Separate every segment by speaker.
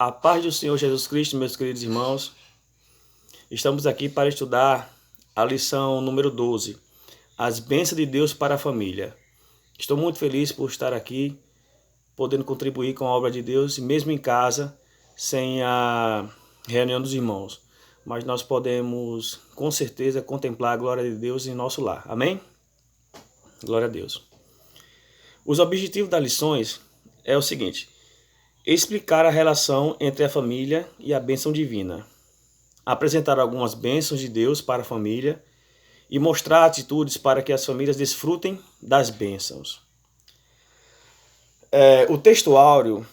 Speaker 1: A paz do Senhor Jesus Cristo, meus queridos irmãos. Estamos aqui para estudar a lição número 12, as bênçãos de Deus para a família. Estou muito feliz por estar aqui, podendo contribuir com a obra de Deus, mesmo em casa, sem a reunião dos irmãos. Mas nós podemos, com certeza, contemplar a glória de Deus em nosso lar. Amém? Glória a Deus. Os objetivos das lições é o seguinte: explicar a relação entre a família e a bênção divina, apresentar algumas bênçãos de Deus para a família e mostrar atitudes para que as famílias desfrutem das bênçãos. O texto áureo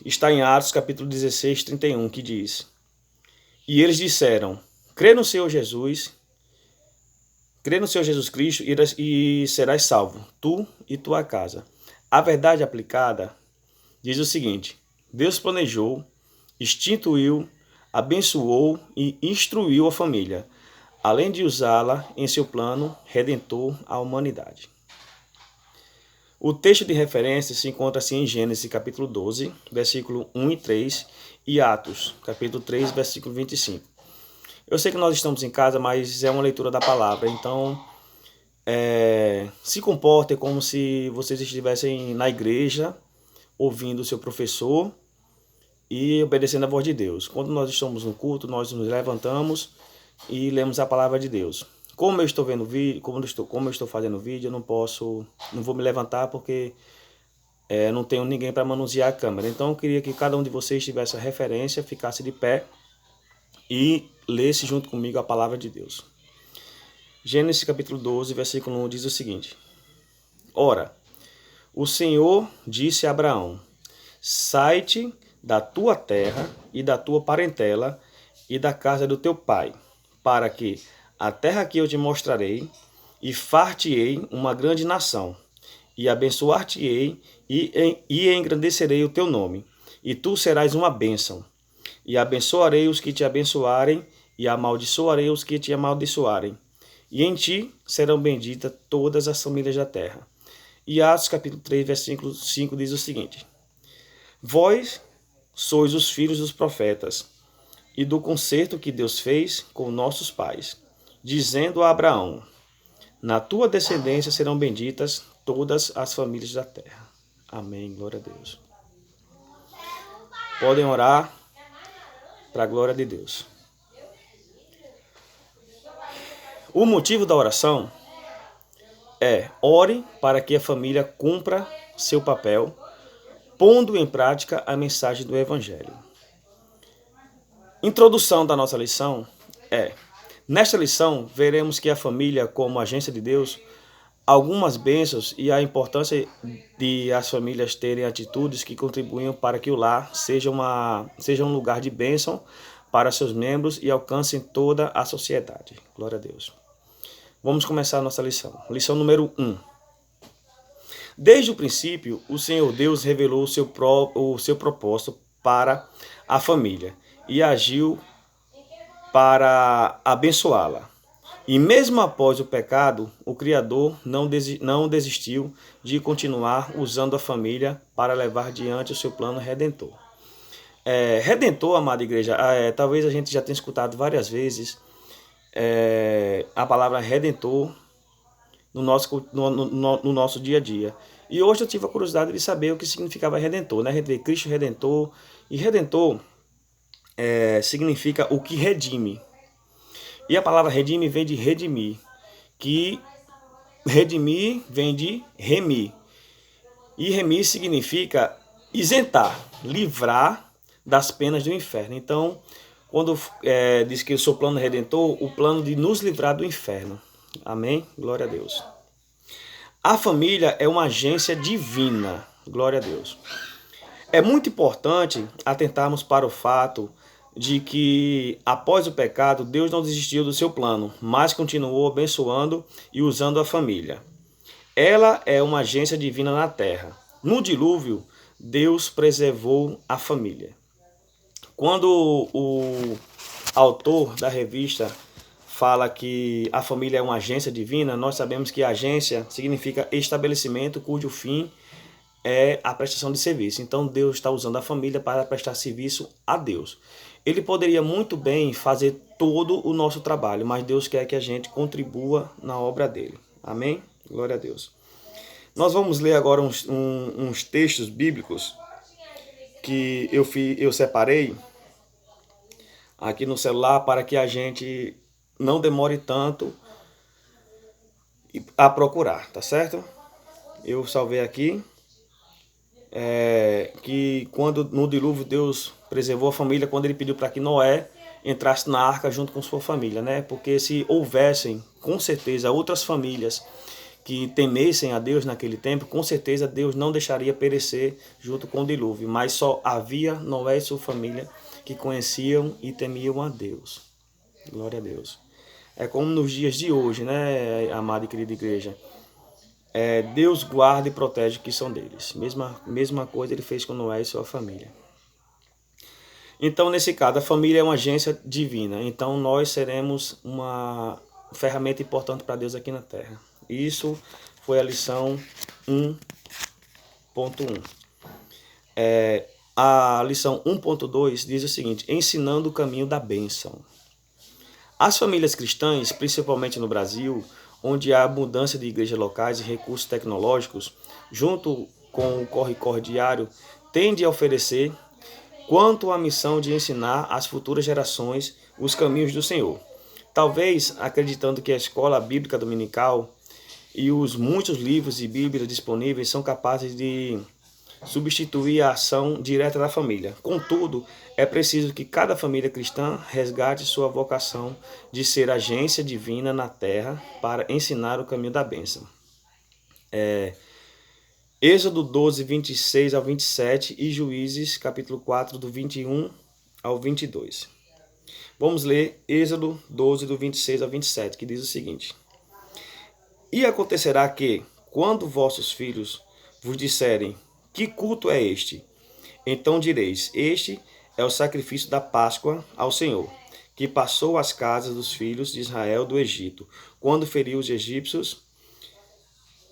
Speaker 1: está em Atos capítulo 16, 31, que diz: E eles disseram: crê no Senhor Jesus Cristo e serás salvo, tu e tua casa. A verdade aplicada diz o seguinte: Deus planejou, instituiu, abençoou e instruiu a família, além de usá-la em seu plano redentor à humanidade. O texto de referência se encontra assim em Gênesis capítulo 12, versículo 1 e 3 e Atos capítulo 3, versículo 25. Eu sei que nós estamos em casa, mas é uma leitura da palavra, então se comportem como se vocês estivessem na igreja, ouvindo o seu professor e obedecendo a voz de Deus. Quando nós estamos no culto, nós nos levantamos e lemos a palavra de Deus. Como eu estou vendo vídeo, como eu estou fazendo vídeo, eu não vou me levantar porque não tenho ninguém para manusear a câmera. Então eu queria que cada um de vocês tivesse a referência, ficasse de pé e lesse junto comigo a palavra de Deus. Gênesis capítulo 12, versículo 1 diz o seguinte: Ora, o Senhor disse a Abraão: sai-te da tua terra e da tua parentela e da casa do teu pai, para que a terra que eu te mostrarei, e far-te-ei uma grande nação, e abençoar-te-ei e engrandecerei o teu nome, e tu serás uma bênção. E abençoarei os que te abençoarem, e amaldiçoarei os que te amaldiçoarem. E em ti serão benditas todas as famílias da terra. E Atos capítulo 3, versículo 5 diz o seguinte: Vós sois os filhos dos profetas, e do concerto que Deus fez com nossos pais, dizendo a Abraão: na tua descendência serão benditas todas as famílias da terra. Amém, glória a Deus. Podem orar para a glória de Deus. O motivo da oração é: ore para que a família cumpra seu papel, pondo em prática a mensagem do Evangelho. Introdução da nossa lição é: nesta lição veremos que a família, como agência de Deus, algumas bênçãos e a importância de as famílias terem atitudes que contribuem para que o lar seja um lugar de bênção para seus membros e alcancem toda a sociedade. Glória a Deus. Vamos começar a nossa lição. Lição número 1. Desde o princípio, o Senhor Deus revelou o seu propósito para a família e agiu para abençoá-la. E mesmo após o pecado, o Criador não desistiu de continuar usando a família para levar diante o seu plano redentor. Redentor, amada igreja, talvez a gente já tenha escutado várias vezes a palavra redentor no nosso dia a dia. E hoje eu tive a curiosidade de saber o que significava redentor, né? A gente vê Cristo redentor, e redentor significa o que redime. E a palavra redime vem de redimir, que redimir vem de remir. E remir significa isentar, livrar das penas do inferno. Então, quando diz que eu sou plano redentor, o plano de nos livrar do inferno. Amém? Glória a Deus. A família é uma agência divina. Glória a Deus. É muito importante atentarmos para o fato de que, após o pecado, Deus não desistiu do seu plano, mas continuou abençoando e usando a família. Ela é uma agência divina na terra. No dilúvio, Deus preservou a família. Quando o autor da revista fala que a família é uma agência divina, nós sabemos que agência significa estabelecimento cujo fim é a prestação de serviço. Então Deus está usando a família para prestar serviço a Deus. Ele poderia muito bem fazer todo o nosso trabalho, mas Deus quer que a gente contribua na obra dele. Amém? Glória a Deus. Nós vamos ler agora uns textos bíblicos que eu separei aqui no celular para que a gente não demore tanto a procurar, tá certo? Eu salvei aqui que quando no dilúvio Deus preservou a família quando ele pediu para que Noé entrasse na arca junto com sua família, né? Porque se houvessem, com certeza, outras famílias que temessem a Deus naquele tempo, com certeza Deus não deixaria perecer junto com o dilúvio, mas só havia Noé e sua família que conheciam e temiam a Deus. Glória a Deus. É como nos dias de hoje, né, amada e querida igreja? Deus guarda e protege o que são deles. Mesma coisa ele fez com Noé e sua família. Então, nesse caso, a família é uma agência divina. Então, nós seremos uma ferramenta importante para Deus aqui na Terra. Isso foi a lição 1.1. A lição 1.2 diz o seguinte: ensinando o caminho da bênção. As famílias cristãs, principalmente no Brasil, onde há abundância de igrejas locais e recursos tecnológicos, junto com o corre-corre diário, tende a oferecer quanto à missão de ensinar às futuras gerações os caminhos do Senhor. Talvez acreditando que a escola bíblica dominical e os muitos livros e Bíblias disponíveis são capazes de substituir a ação direta da família. Contudo, é preciso que cada família cristã resgate sua vocação de ser agência divina na terra para ensinar o caminho da bênção. Êxodo 12, 26 ao 27 e Juízes, capítulo 4, do 21 ao 22. Vamos ler Êxodo 12, do 26 ao 27, que diz o seguinte: E acontecerá que, quando vossos filhos vos disserem: que culto é este? Então direis: este é o sacrifício da Páscoa ao Senhor, que passou as casas dos filhos de Israel do Egito, quando feriu os egípcios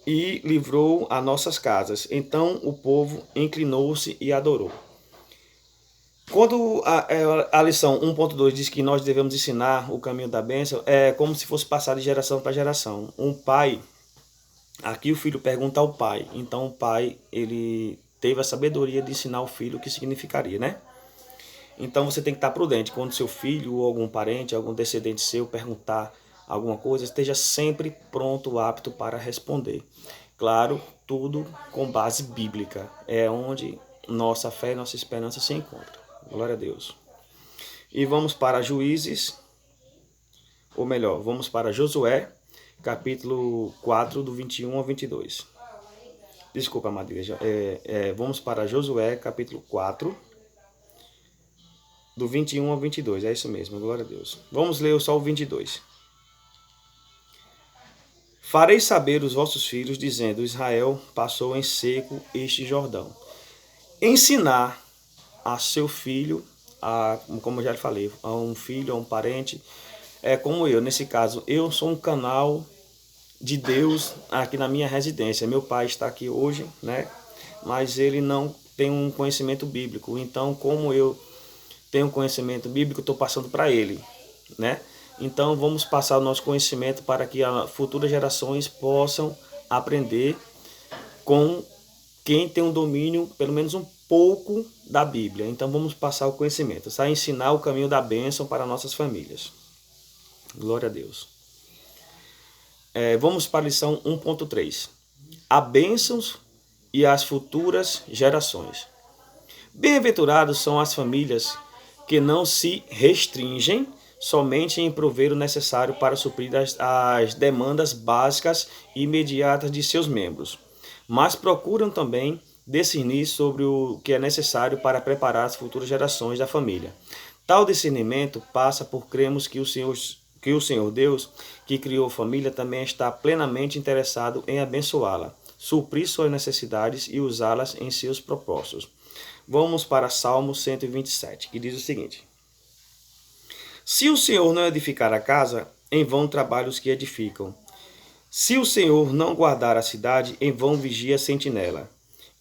Speaker 1: e livrou as nossas casas. Então o povo inclinou-se e adorou. Quando a lição 1.2 diz que nós devemos ensinar o caminho da bênção, é como se fosse passar de geração para geração. Um pai, aqui o filho pergunta ao pai, então o pai ele teve a sabedoria de ensinar ao filho o que significaria, né? Então você tem que estar prudente quando seu filho ou algum parente, algum descendente seu perguntar alguma coisa, esteja sempre pronto, apto para responder. Claro, tudo com base bíblica. É onde nossa fé e nossa esperança se encontram. Glória a Deus. E vamos para Juízes, ou melhor, vamos para Josué, capítulo 4, do 21 ao 22. Desculpa, amada igreja. Vamos para Josué, capítulo 4, do 21 ao 22. É isso mesmo, glória a Deus. Vamos ler só o 22. Farei saber os vossos filhos, dizendo: Israel passou em seco este Jordão. Ensinar a seu filho, como eu já falei, a um filho, a um parente, como eu. Nesse caso, eu sou um canal de Deus aqui na minha residência. Meu pai está aqui hoje, né? Mas ele não tem um conhecimento bíblico. Então, como eu tenho conhecimento bíblico, estou passando para ele, né? Então, vamos passar o nosso conhecimento para que as futuras gerações possam aprender com quem tem um domínio, pelo menos um pouco, da Bíblia. Então, vamos passar o conhecimento, tá? Ensinar o caminho da bênção para nossas famílias. Glória a Deus. Vamos para a lição 1.3. A bênçãos e as futuras gerações. Bem-aventurados são as famílias que não se restringem somente em prover o necessário para suprir as demandas básicas e imediatas de seus membros, mas procuram também discernir sobre o que é necessário para preparar as futuras gerações da família. Tal discernimento passa por cremos que o Senhor Deus, que criou a família, também está plenamente interessado em abençoá-la, suprir suas necessidades e usá-las em seus propósitos. Vamos para Salmo 127, que diz o seguinte: Se o Senhor não edificar a casa, em vão trabalham os que edificam. Se o Senhor não guardar a cidade, em vão vigia a sentinela.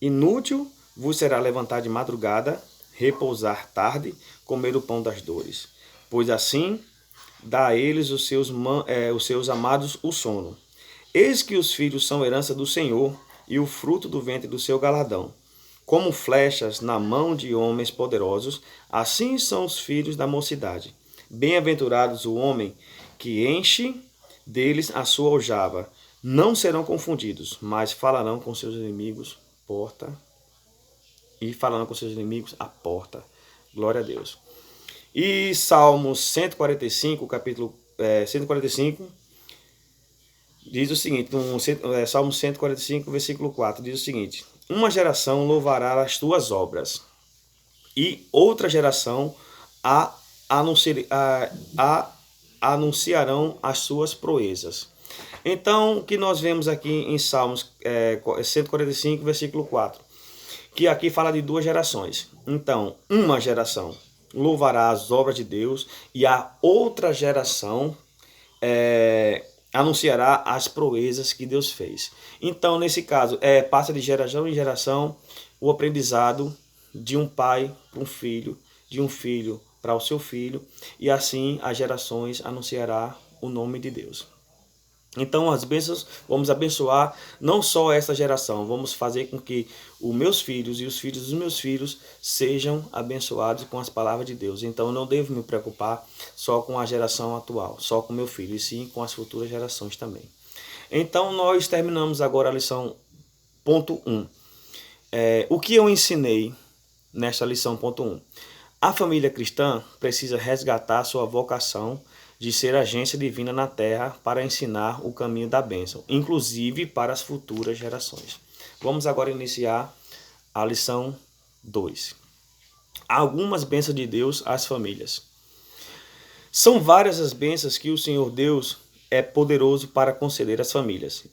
Speaker 1: Inútil vos será levantar de madrugada, repousar tarde, comer o pão das dores. Pois assim dá a eles os seus amados o sono. Eis que os filhos são herança do Senhor, e o fruto do ventre do seu galardão. Como flechas na mão de homens poderosos, assim são os filhos da mocidade. Bem-aventurados o homem que enche deles a sua aljava. Não serão confundidos, mas falarão com seus inimigos à porta. Glória a Deus. E Salmos 145, capítulo 145, diz o seguinte, Salmo 145, versículo 4, diz o seguinte: uma geração louvará as tuas obras, e outra geração anunciarão as suas proezas. Então, o que nós vemos aqui em Salmos 145, versículo 4, que aqui fala de duas gerações. Então, uma geração louvará as obras de Deus, e a outra geração anunciará as proezas que Deus fez. Então, nesse caso, passa de geração em geração o aprendizado de um pai para um filho, de um filho para o seu filho, e assim as gerações anunciará o nome de Deus. Então, as bênçãos, vamos abençoar não só essa geração, vamos fazer com que os meus filhos e os filhos dos meus filhos sejam abençoados com as palavras de Deus. Então, eu não devo me preocupar só com a geração atual, só com meu filho, e sim com as futuras gerações também. Então, nós terminamos agora a lição ponto 1. O que eu ensinei nesta lição ponto 1? A família cristã precisa resgatar sua vocação de ser agência divina na terra para ensinar o caminho da bênção, inclusive para as futuras gerações. Vamos agora iniciar a lição 2. Algumas bênçãos de Deus às famílias. São várias as bênçãos que o Senhor Deus é poderoso para conceder às famílias.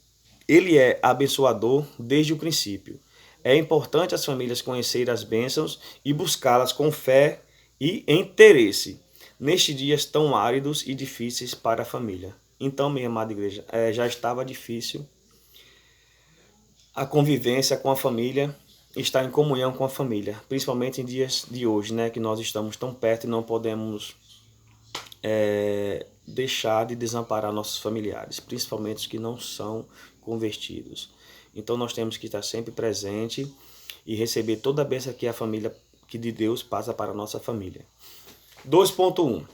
Speaker 1: Ele é abençoador desde o princípio. É importante as famílias conhecerem as bênçãos e buscá-las com fé e interesse nestes dias tão áridos e difíceis para a família. Então, minha amada igreja, já estava difícil a convivência com a família, estar em comunhão com a família, principalmente em dias de hoje, né, que nós estamos tão perto e não podemos deixar de desamparar nossos familiares, principalmente os que não são convertidos. Então, nós temos que estar sempre presente e receber toda a bênção que a família, que de Deus passa para a nossa família. 2.1.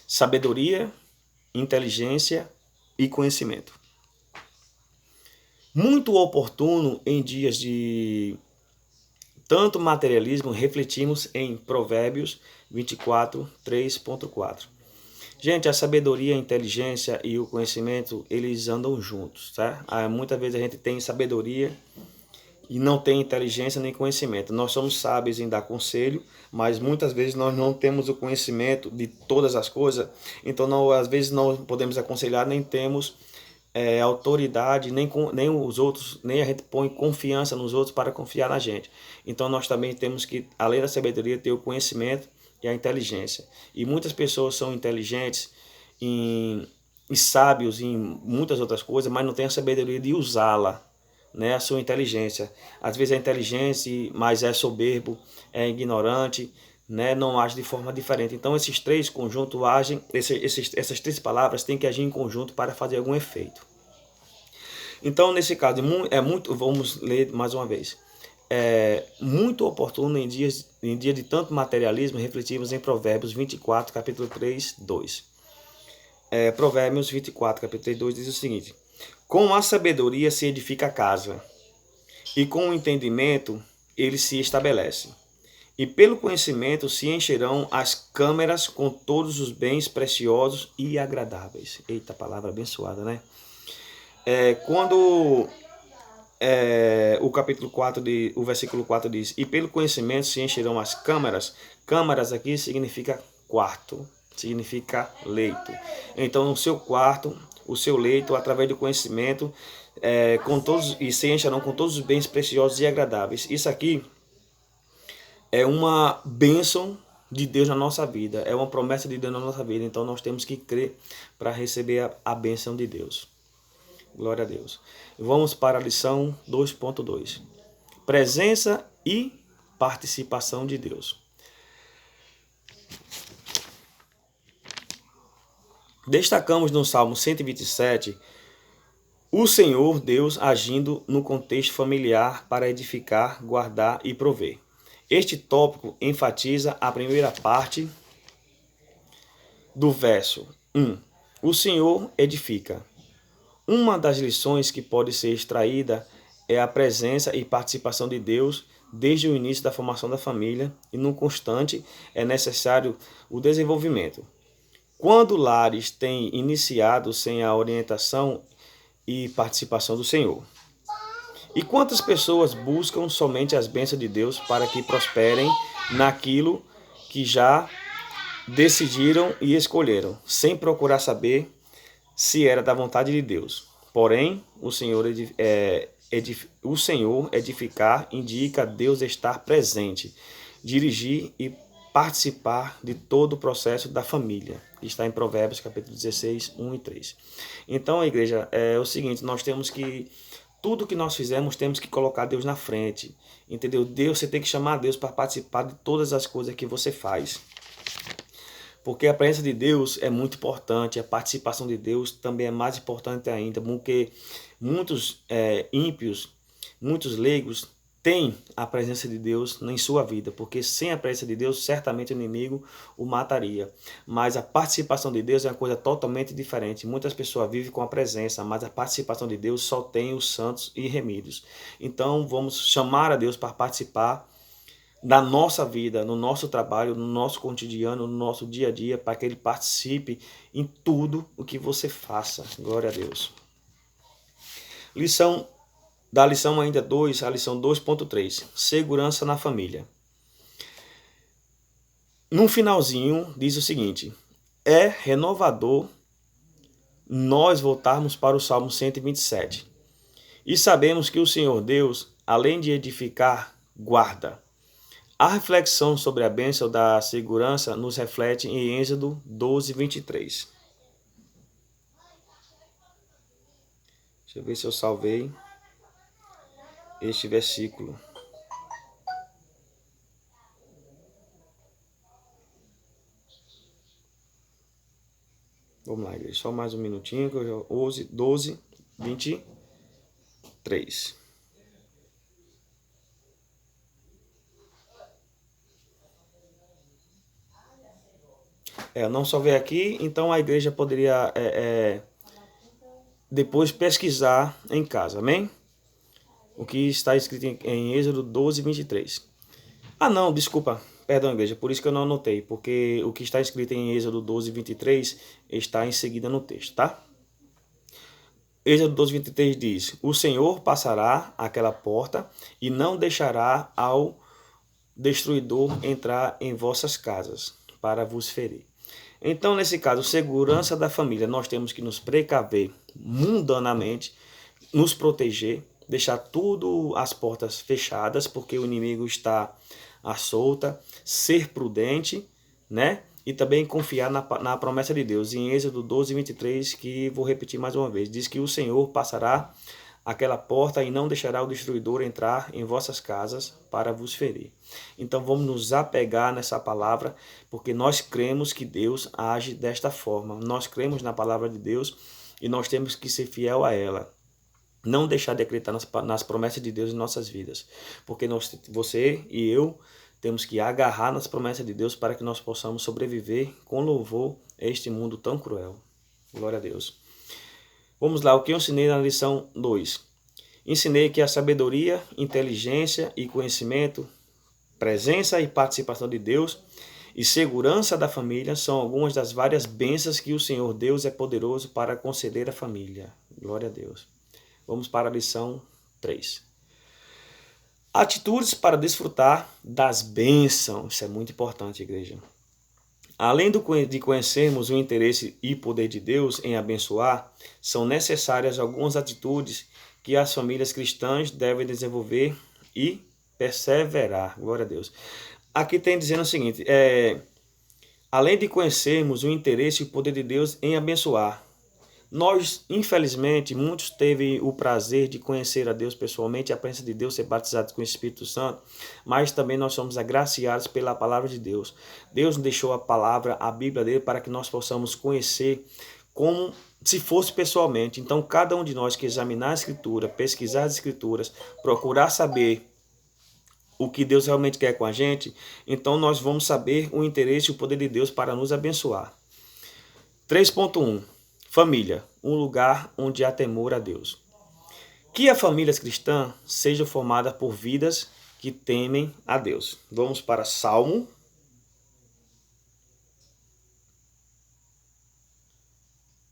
Speaker 1: Sabedoria, inteligência e conhecimento. Muito oportuno em dias de tanto materialismo, refletimos em Provérbios 24, 3.4. Gente, a sabedoria, a inteligência e o conhecimento, eles andam juntos, tá? Muitas vezes a gente tem sabedoria e não tem inteligência nem conhecimento. Nós somos sábios em dar conselho, mas muitas vezes nós não temos o conhecimento de todas as coisas. Então, às vezes não podemos aconselhar, nem temos autoridade, nem os outros, nem a gente põe confiança nos outros para confiar na gente. Então, nós também temos que, além da sabedoria, ter o conhecimento e a inteligência. E muitas pessoas são inteligentes e sábios em muitas outras coisas, mas não têm a sabedoria de usá-la, né, a sua inteligência. Às vezes é inteligente, mas é soberbo, é ignorante, né, não age de forma diferente. Então esses três conjuntos agem, essas três palavras têm que agir em conjunto para fazer algum efeito. Então nesse caso vamos ler mais uma vez. É muito oportuno em dia de tanto materialismo, refletirmos em Provérbios 24, capítulo 3, 2. Provérbios 24, capítulo 3, 2 diz o seguinte: com a sabedoria se edifica a casa, e com o entendimento ele se estabelece. E pelo conhecimento se encherão as câmeras com todos os bens preciosos e agradáveis. Eita, palavra abençoada, né? Quando o capítulo 4, o versículo 4 diz: e pelo conhecimento se encherão as câmaras. Câmaras aqui significa quarto, significa leito. Então, no seu quarto, o seu leito, através do conhecimento, e se encherão com todos os bens preciosos e agradáveis. Isso aqui é uma bênção de Deus na nossa vida, é uma promessa de Deus na nossa vida. Então nós temos que crer para receber a bênção de Deus. Glória a Deus. Vamos para a lição 2.2. presença e participação de Deus. Destacamos no Salmo 127 o Senhor Deus agindo no contexto familiar para edificar, guardar e prover. Este tópico enfatiza a primeira parte do verso 1. O Senhor edifica. Uma das lições que pode ser extraída é a presença e participação de Deus desde o início da formação da família e no constante é necessário o desenvolvimento. Quando lares têm iniciado sem a orientação e participação do Senhor? E quantas pessoas buscam somente as bênçãos de Deus para que prosperem naquilo que já decidiram e escolheram, sem procurar saber se era da vontade de Deus? Porém, o Senhor edificar indica Deus estar presente, dirigir e participar de todo o processo da família. Está em Provérbios, capítulo 16, 1 e 3. Então, a igreja, é o seguinte, nós temos que, tudo que nós fizemos, temos que colocar Deus na frente, entendeu? Deus, você tem que chamar Deus para participar de todas as coisas que você faz. Porque a presença de Deus é muito importante, a participação de Deus também é mais importante ainda, porque muitos ímpios, muitos leigos têm a presença de Deus em sua vida, porque sem a presença de Deus, certamente o inimigo o mataria. Mas a participação de Deus é uma coisa totalmente diferente. Muitas pessoas vivem com a presença, mas a participação de Deus só tem os santos e remidos. Então vamos chamar a Deus para participar da nossa vida, no nosso trabalho, no nosso cotidiano, no nosso dia a dia, para que Ele participe em tudo o que você faça. Glória a Deus. Da lição ainda 2, a lição 2.3, segurança na família. No finalzinho diz o seguinte, é renovador nós voltarmos para o Salmo 127. E sabemos que o Senhor Deus, além de edificar, guarda. A reflexão sobre a bênção da segurança nos reflete em Êxodo 12, 23. Deixa eu ver se eu salvei este versículo. Vamos lá, igreja. Só mais um minutinho, que eu já 12, 23. Eu não salvei aqui, então a igreja poderia depois pesquisar em casa, amém? O que está escrito em Êxodo 12, 23. Ah não, desculpa, perdão igreja, por isso que eu não anotei, porque o que está escrito em Êxodo 12, 23 está em seguida no texto, tá? Êxodo 12, 23 diz, o Senhor passará aquela porta e não deixará ao destruidor entrar em vossas casas para vos ferir. Então, nesse caso, segurança da família, nós temos que nos precaver mundanamente, nos proteger, deixar tudo as portas fechadas, porque o inimigo está à solta, ser prudente, né? E também confiar na promessa de Deus. Em Êxodo 12, 23, que vou repetir mais uma vez, diz que o Senhor passará aquela porta e não deixará o destruidor entrar em vossas casas para vos ferir. Então vamos nos apegar nessa palavra, porque nós cremos que Deus age desta forma. Nós cremos na palavra de Deus e nós temos que ser fiel a ela. Não deixar de acreditar nas promessas de Deus em nossas vidas. Porque você e eu temos que agarrar nas promessas de Deus para que nós possamos sobreviver com louvor a este mundo tão cruel. Glória a Deus. Vamos lá, o que eu ensinei na lição 2. Ensinei que a sabedoria, inteligência e conhecimento, presença e participação de Deus e segurança da família são algumas das várias bênçãos que o Senhor Deus é poderoso para conceder à família. Glória a Deus. Vamos para a lição 3. Atitudes para desfrutar das bênçãos. Isso é muito importante, igreja. Além de conhecermos o interesse e poder de Deus em abençoar, são necessárias algumas atitudes que as famílias cristãs devem desenvolver e perseverar. Glória a Deus. Aqui tem dizendo o seguinte, além de conhecermos o interesse e o poder de Deus em abençoar, Nós, infelizmente, muitos teve o prazer de conhecer a Deus pessoalmente, a presença de Deus, ser batizados com o Espírito Santo, mas também nós somos agraciados pela palavra de Deus. Deus nos deixou a palavra, a Bíblia dele, para que nós possamos conhecer como se fosse pessoalmente. Então, cada um de nós que examinar a Escritura, pesquisar as Escrituras, procurar saber o que Deus realmente quer com a gente, então nós vamos saber o interesse e o poder de Deus para nos abençoar. 3.1 Família, um lugar onde há temor a Deus. Que as famílias cristãs sejam formadas por vidas que temem a Deus. Vamos para Salmo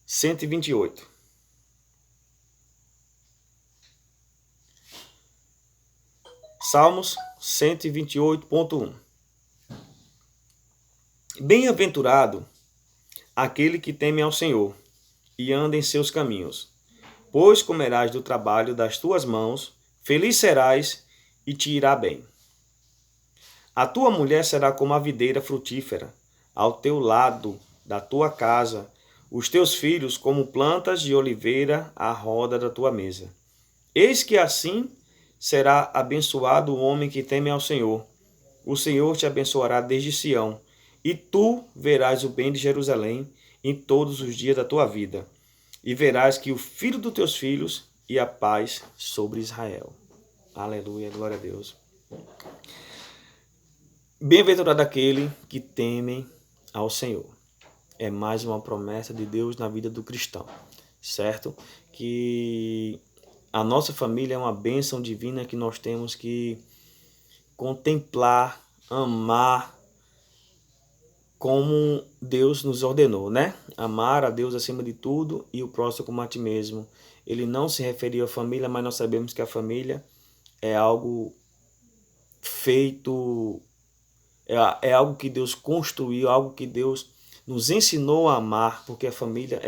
Speaker 1: 128. Salmos 128.1. Bem-aventurado aquele que teme ao Senhor e anda em seus caminhos, pois comerás do trabalho das tuas mãos, feliz serás e te irá bem. A tua mulher será como a videira frutífera, ao teu lado da tua casa, os teus filhos como plantas de oliveira à roda da tua mesa. Eis que assim será abençoado o homem que teme ao Senhor. O Senhor te abençoará desde Sião, e tu verás o bem de Jerusalém em todos os dias da tua vida, e verás que o filho dos teus filhos e a paz sobre Israel. Aleluia, glória a Deus. Bem-aventurado aquele que teme ao Senhor. É mais uma promessa de Deus na vida do cristão, certo? Que a nossa família é uma bênção divina que nós temos que contemplar, amar, como Deus nos ordenou, né? Amar a Deus acima de tudo e o próximo como a ti mesmo. Ele não se referiu à família, mas nós sabemos que a família é algo feito, é algo que Deus construiu, algo que Deus nos ensinou a amar, porque a família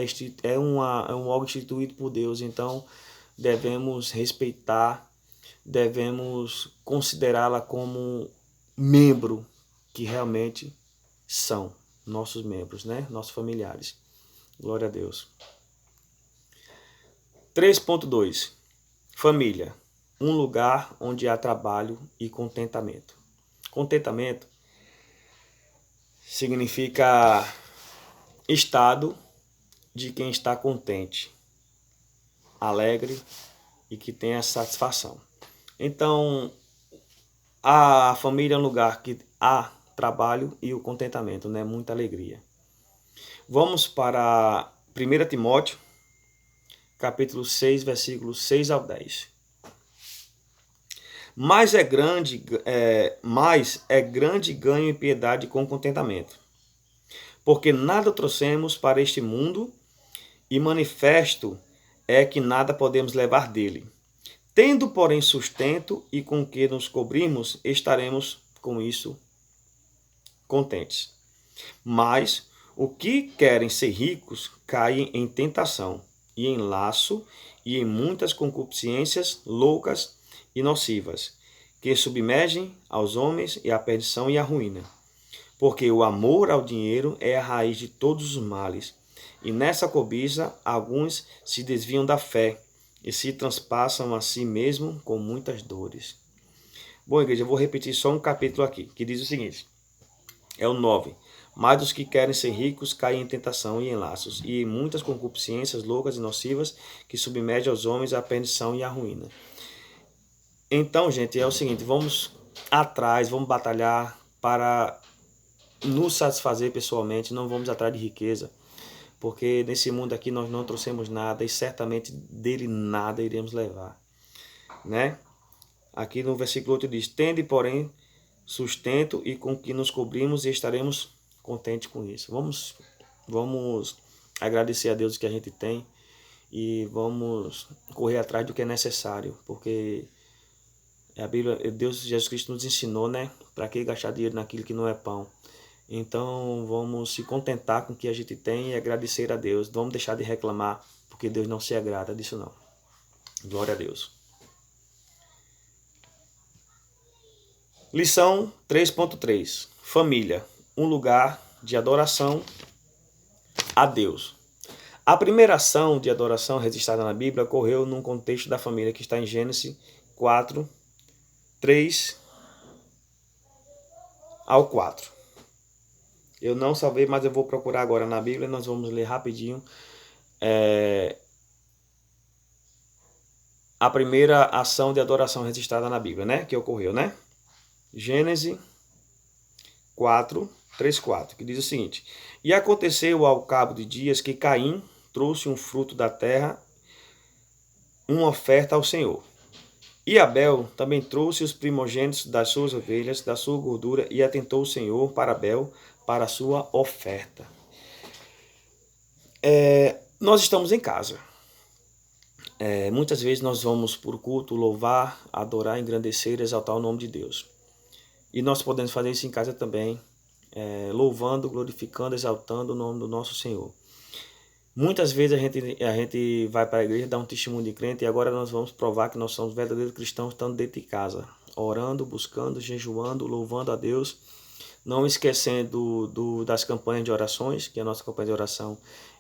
Speaker 1: é um algo instituído por Deus, então devemos respeitar, devemos considerá-la como membro que realmente são nossos membros, né? Nossos familiares. Glória a Deus. 3.2 Família, um lugar onde há trabalho e contentamento. Contentamento significa estado de quem está contente, alegre e que tenha satisfação. Então, a família é um lugar que há trabalho e o contentamento, né? Muita alegria. Vamos para 1 Timóteo, capítulo 6, versículos 6 ao 10. Mas é grande ganho e piedade com contentamento, porque nada trouxemos para este mundo, e manifesto é que nada podemos levar dele. Tendo, porém, sustento e com que nos cobrimos, estaremos com isso contentes. Mas o que querem ser ricos caem em tentação, e em laço, e em muitas concupiscências loucas e nocivas, que submergem aos homens e à perdição e à ruína. Porque o amor ao dinheiro é a raiz de todos os males, e nessa cobiça alguns se desviam da fé e se transpassam a si mesmo com muitas dores. Bom, igreja, eu vou repetir só um capítulo aqui, que diz o seguinte. É o 9. Mas os que querem ser ricos caem em tentação e em laços, e em muitas concupiscências loucas e nocivas, que submergem os homens à perdição e à ruína. Então, gente, é o seguinte, vamos atrás, vamos batalhar para nos satisfazer pessoalmente, não vamos atrás de riqueza, porque nesse mundo aqui nós não trouxemos nada e certamente dele nada iremos levar, né? Aqui no versículo 8 diz, tende, porém, sustento e com que nos cobrimos e estaremos contentes com isso. Vamos agradecer a Deus o que a gente tem e vamos correr atrás do que é necessário, porque a Bíblia, Deus, Jesus Cristo nos ensinou, né? Para que gastar dinheiro naquilo que não é pão? Então vamos se contentar com o que a gente tem e agradecer a Deus. Não vamos deixar de reclamar, porque Deus não se agrada disso não. Glória a Deus. Lição 3.3 Família, um lugar de adoração a Deus. A primeira ação de adoração registrada na Bíblia ocorreu num contexto da família que está em Gênesis 4, 3 ao 4. Eu não salvei, mas eu vou procurar agora na Bíblia e nós vamos ler rapidinho a primeira ação de adoração registrada na Bíblia, né? Que ocorreu, né? Gênesis 4, 3, 4, que diz o seguinte: E aconteceu ao cabo de dias que Caim trouxe um fruto da terra, uma oferta ao Senhor. E Abel também trouxe os primogênitos das suas ovelhas, da sua gordura, e atentou o Senhor para Abel, para a sua oferta. Nós estamos em casa. Muitas vezes nós vamos por culto louvar, adorar, engrandecer, exaltar o nome de Deus. E nós podemos fazer isso em casa também, louvando, glorificando, exaltando o nome do nosso Senhor. Muitas vezes a gente vai para a igreja, dá um testemunho de crente, e agora nós vamos provar que nós somos verdadeiros cristãos estando dentro de casa, orando, buscando, jejuando, louvando a Deus, não esquecendo das campanhas de orações, que a nossa campanha de oração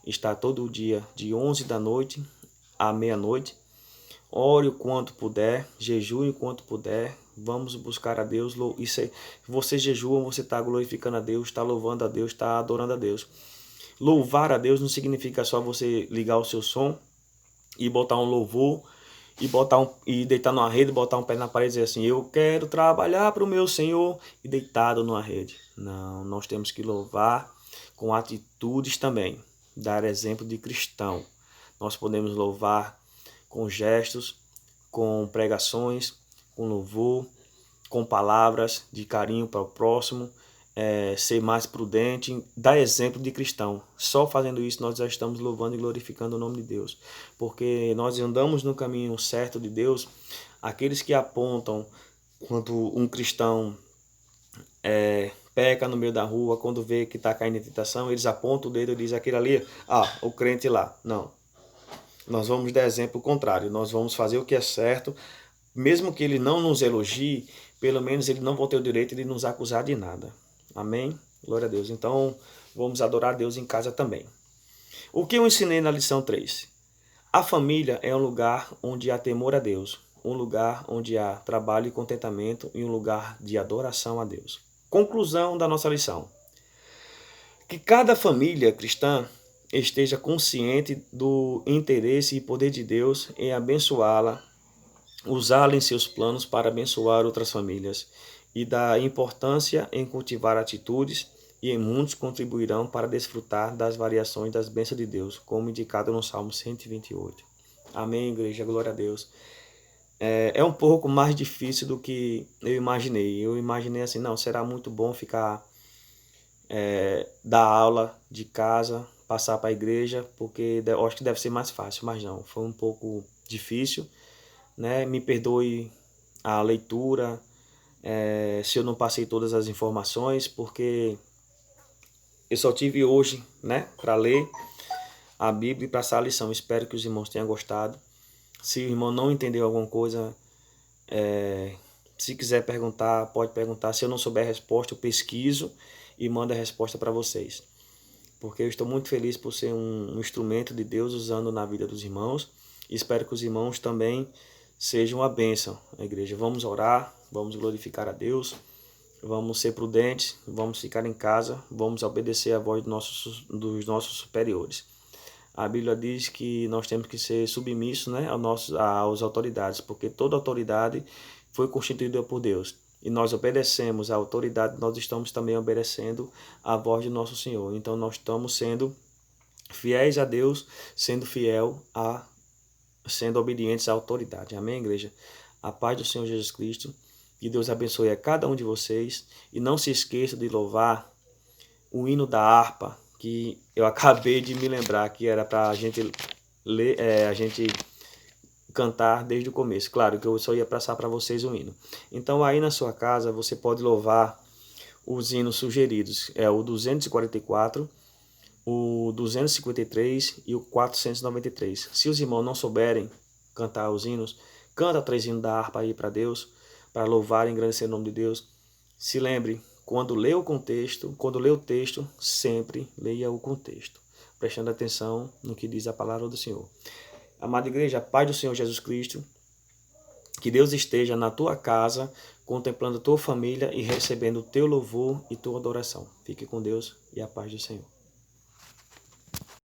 Speaker 1: está todo dia de 11 da noite à meia-noite. Ore o quanto puder, jejue o quanto puder, vamos buscar a Deus. Você jejua, você está glorificando a Deus, está louvando a Deus, está adorando a Deus. Louvar a Deus não significa só você ligar o seu som e botar um louvor e deitar numa rede, botar um pé na parede e dizer assim: eu quero trabalhar para o meu Senhor, e deitado numa rede. Não, nós temos que louvar com atitudes também, dar exemplo de cristão. Nós podemos louvar com gestos, com pregações, com louvor, com palavras de carinho para o próximo, ser mais prudente, dar exemplo de cristão. Só fazendo isso nós já estamos louvando e glorificando o nome de Deus, porque nós andamos no caminho certo de Deus. Aqueles que apontam quando um cristão peca no meio da rua, quando vê que está caindo em tentação, eles apontam o dedo e dizem: aquele ali, o crente lá. Não, nós vamos dar exemplo contrário, nós vamos fazer o que é certo, mesmo que ele não nos elogie, pelo menos ele não vai ter o direito de nos acusar de nada. Amém? Glória a Deus. Então, vamos adorar a Deus em casa também. O que eu ensinei na lição 3? A família é um lugar onde há temor a Deus, um lugar onde há trabalho e contentamento e um lugar de adoração a Deus. Conclusão da nossa lição: que cada família cristã esteja consciente do interesse e poder de Deus em abençoá-la, usá-la em seus planos para abençoar outras famílias, e da importância em cultivar atitudes, e em muitos contribuirão para desfrutar das variações das bênçãos de Deus, como indicado no Salmo 128. Amém, igreja, glória a Deus. É um pouco mais difícil do que eu imaginei. Eu imaginei assim: não, será muito bom ficar, dar aula de casa, passar para a igreja, porque eu acho que deve ser mais fácil, mas não, foi um pouco difícil, né? Me perdoe a leitura, se eu não passei todas as informações, porque eu só tive hoje, né, para ler a Bíblia e passar a lição. Espero que os irmãos tenham gostado. Se o irmão não entendeu alguma coisa, se quiser perguntar, pode perguntar. Se eu não souber a resposta, eu pesquiso e mando a resposta para vocês. Porque eu estou muito feliz por ser um instrumento de Deus usando na vida dos irmãos. E espero que os irmãos também sejam uma bênção na igreja. Vamos orar, vamos glorificar a Deus, vamos ser prudentes, vamos ficar em casa, vamos obedecer a voz dos nossos superiores. A Bíblia diz que nós temos que ser submissos, né, às autoridades, porque toda autoridade foi constituída por Deus. E nós obedecemos à autoridade, nós estamos também obedecendo à voz de nosso Senhor. Então nós estamos sendo fiéis a Deus, sendo obedientes à autoridade. Amém, igreja? A paz do Senhor Jesus Cristo. Que Deus abençoe a cada um de vocês. E não se esqueça de louvar o hino da harpa, que eu acabei de me lembrar que era para a gente ler, a gente cantar desde o começo. Claro que eu só ia passar para vocês o hino. Então aí na sua casa você pode louvar os hinos sugeridos. É o 244, o 253 e o 493. Se os irmãos não souberem cantar os hinos, canta 3 hinos da harpa aí para Deus, para louvar e engrandecer o nome de Deus. Se lembre, quando lê o texto, sempre leia o contexto. prestando atenção no que diz a palavra do Senhor. Amada igreja, a paz do Senhor Jesus Cristo, que Deus esteja na tua casa, contemplando tua família e recebendo o teu louvor e tua adoração. Fique com Deus e a paz do Senhor.